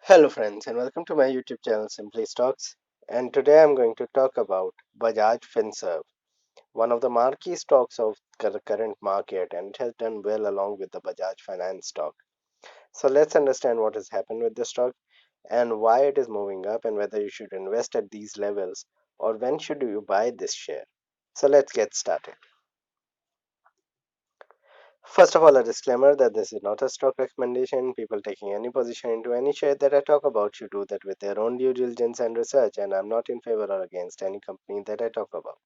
Hello friends and welcome to my YouTube channel Simply Stocks, and today I'm going to talk about Bajaj Finserve, one of the marquee stocks of the current market, and it has done well along with the Bajaj Finance stock. So let's understand what has happened with the stock and why it is moving up and whether you should invest at these levels or when should you buy this share. So let's get started. First of all, a disclaimer that this is not a stock recommendation. People taking any position into any share that I talk about should do that with their own due diligence and research, and I'm not in favor or against any company that I talk about.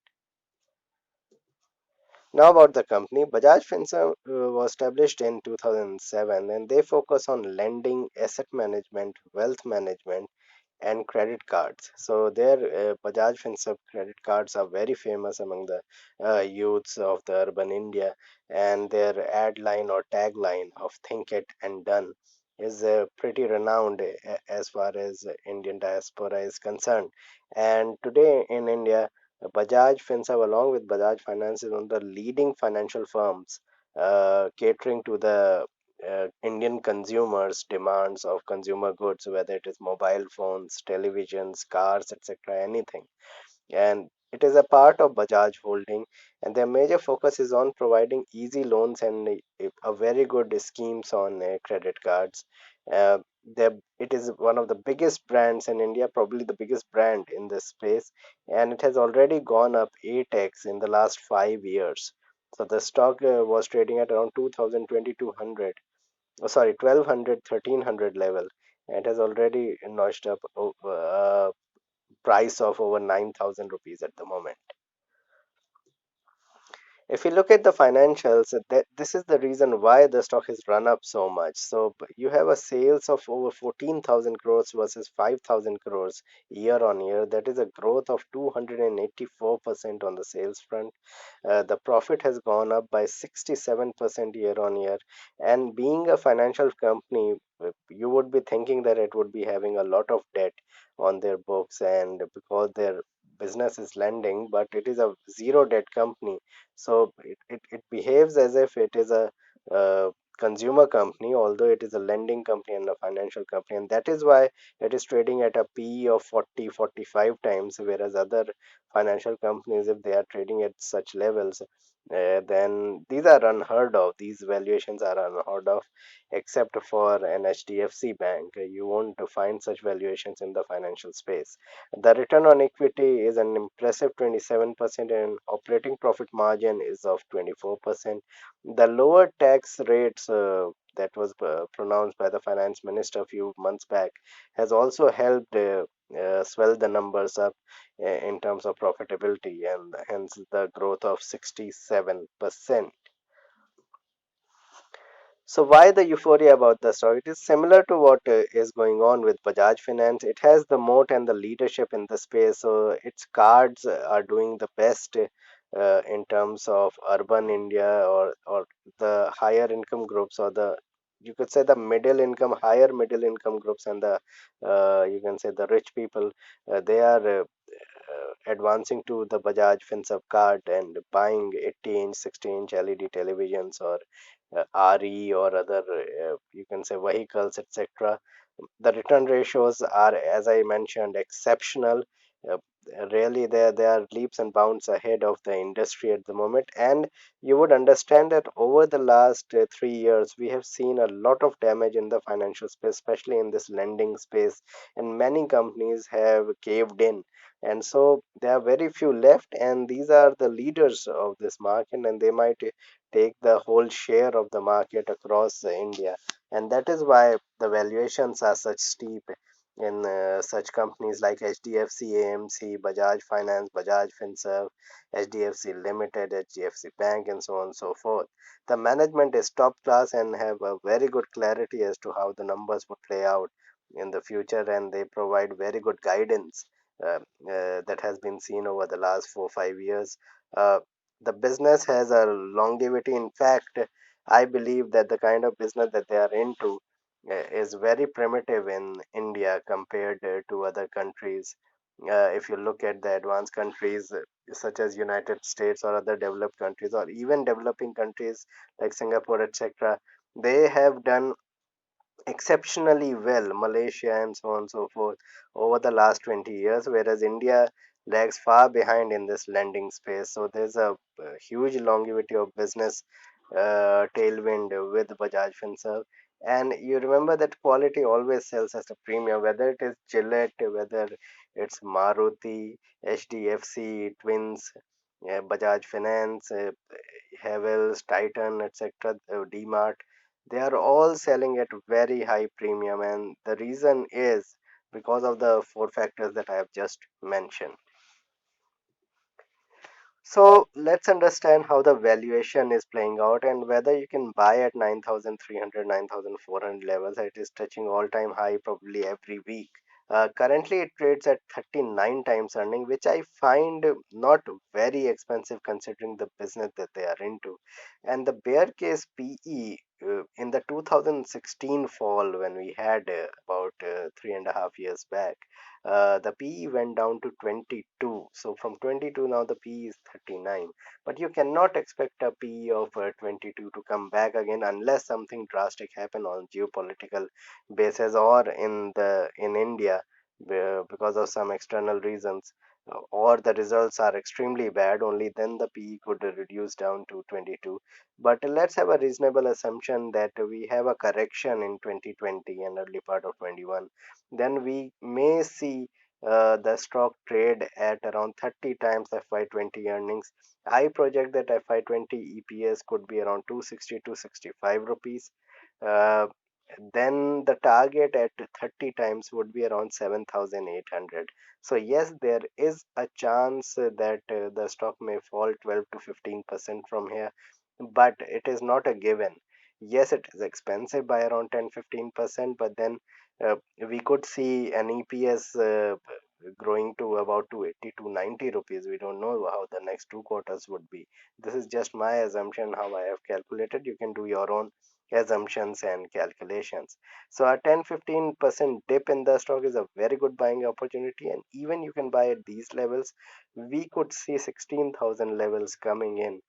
Now, about the company, Bajaj Finserve was established in 2007 and they focus on lending, asset management, wealth management, and credit cards. So their Bajaj Finserve credit cards are very famous among the youths of the urban India, and their ad line or tagline of "Think It and Done" is pretty renowned as far as Indian diaspora is concerned. And today in India, Bajaj Finserve, along with Bajaj Finance, is one of the leading financial firms catering to the Indian consumers' demands of consumer goods, whether it is mobile phones, televisions, cars, etc., anything. And it is a part of Bajaj Holding, and their major focus is on providing easy loans and a very good schemes on credit cards. Uh, it is one of the biggest brands in India, probably the biggest brand in this space, and it has already gone up 8x in the last 5 years. So the stock was trading at around 2000, 2200, oh, sorry, 1200, 1300 level, and has already notched up price of over 9000 rupees at the moment. If you look at the financials, this is the reason why the stock has run up so much. So you have a sales of over 14,000 crores versus 5,000 crores year on year. That is a growth of 284% on the sales front. The profit has gone up by 67% year on year. And being a financial company, you would be thinking that it would be having a lot of debt on their books, and because their business is lending, but it is a zero debt company. So it behaves as if it is a uh, consumer company, although it is a lending company and a financial company, and that is why it is trading at a PE of 40, 45 times, whereas other financial companies, if they are trading at such levels, then these are unheard of. These valuations are unheard of, except for an HDFC bank. You won't find such valuations in the financial space. The return on equity is an impressive 27%, and operating profit margin is of 24%. The lower tax rates that was pronounced by the finance minister a few months back has also helped swell the numbers up in terms of profitability, and hence the growth of 67%. So why the euphoria about the stock? It is similar to what is going on with Bajaj Finance. It has the moat and the leadership in the space. So its cards are doing the best in terms of urban India, or the higher income groups, or the, you could say, the middle income, higher middle income groups, and the you can say the rich people. They are advancing to the Bajaj Finserve card and buying 80-inch, 60-inch LED televisions, or RE, or other you can say vehicles, etc. The return ratios are, as I mentioned, exceptional. Uh, Really, they are leaps and bounds ahead of the industry at the moment, and you would understand that over the last 3 years, we have seen a lot of damage in the financial space, especially in this lending space, and many companies have caved in, and so there are very few left, and these are the leaders of this market, and they might take the whole share of the market across India, and that is why the valuations are such steep in such companies like HDFC, AMC, Bajaj Finance, Bajaj Finserve, HDFC Limited, HDFC Bank, and so on and so forth. The management is top class and have a very good clarity as to how the numbers would play out in the future, and they provide very good guidance that has been seen over the last 4 5 years. Uh, the business has a longevity. In fact, I believe that the kind of business that they are into is very primitive in India compared to other countries. If you look at the advanced countries such as United States or other developed countries, or even developing countries like Singapore, etc., they have done exceptionally well, Malaysia and so on and so forth, over the last 20 years, whereas India lags far behind in this lending space. So there's a huge longevity of business tailwind with Bajaj Finserve. And you remember that quality always sells as a premium, whether it is Gillette, whether it's Maruti, HDFC, Twins, Bajaj Finance, Havels, Titan, etc., DMart. They are all selling at very high premium, and the reason is because of the four factors that I have just mentioned. So let's understand how the valuation is playing out and whether you can buy at 9,300, 9,400 levels. It is touching all-time high probably every week. Currently, it trades at 39 times earning, which I find not very expensive considering the business that they are into. And the bear case PE in the 2016 fall, when we had about 3.5 years back, the PE went down to 22. So from 22 now the PE is 39. But you cannot expect a PE of 22 to come back again unless something drastic happen on geopolitical basis or in India because of some external reasons, or the results are extremely bad. Only then the PE could reduce down to 22. But let's have a reasonable assumption that we have a correction in 2020 and early part of 21, then we may see the stock trade at around 30 times FY20 earnings. I project that FY20 EPS could be around 260 to 65 rupees. Uh, then the target at 30 times would be around 7,800. So yes, there is a chance that the stock may fall 12 to 15% from here, but it is not a given. Yes, it is expensive by around 10-15%, but then uh, we could see an EPS growing to about 280 to 90 rupees. We don't know how the next 2 quarters would be. This is just my assumption, how I have calculated. You can do your own assumptions and calculations. So a 10-15% dip in the stock is a very good buying opportunity, and even you can buy at these levels. We could see 16,000 levels coming in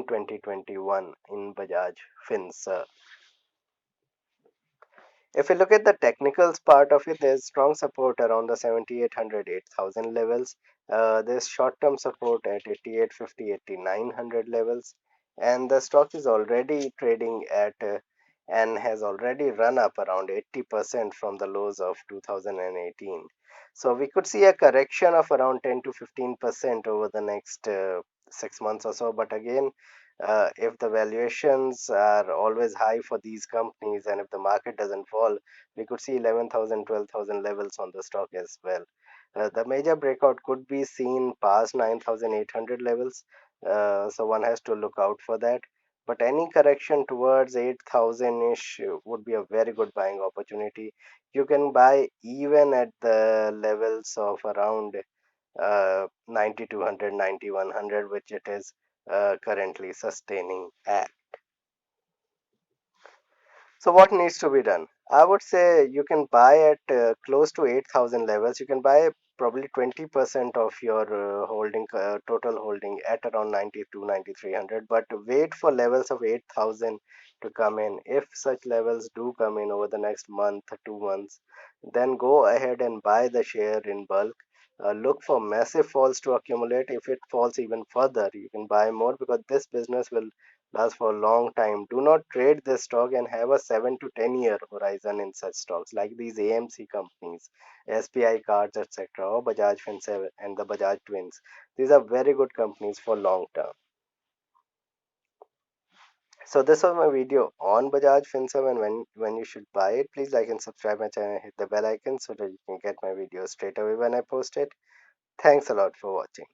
2021 in Bajaj Finserve. If you look at the technicals part of it, there's strong support around the 7,800, 8,000 levels. There's short-term support at 8,850, 8,900 levels. And the stock is already trading at and has already run up around 80% from the lows of 2018. So we could see a correction of around 10 to 15% over the next 6 months or so. But again, if the valuations are always high for these companies and if the market doesn't fall, we could see 11,000, 12,000 levels on the stock as well. The major breakout could be seen past 9,800 levels, so one has to look out for that. But any correction towards 8,000 ish would be a very good buying opportunity. You can buy even at the levels of around 9,200, 9,100, which it is currently sustaining at. So what needs to be done? I would say you can buy at close to 8,000 levels. You can buy probably 20% of your holding, total holding at around 92, 9,300. But wait for levels of 8,000 to come in. If such levels do come in over the next month, 2 months, then go ahead and buy the share in bulk. Look for massive falls to accumulate. If it falls even further, you can buy more because this business will last for a long time. Do not trade this stock and have a 7 to 10 year horizon in such stocks like these AMC companies, SBI cards, etc., or Bajaj Finserve and the Bajaj twins. These are very good companies for long term. So this was my video on Bajaj Finserve and when you should buy it. Please like and subscribe my channel, hit the bell icon so that you can get my videos straight away when I post it. Thanks a lot for watching.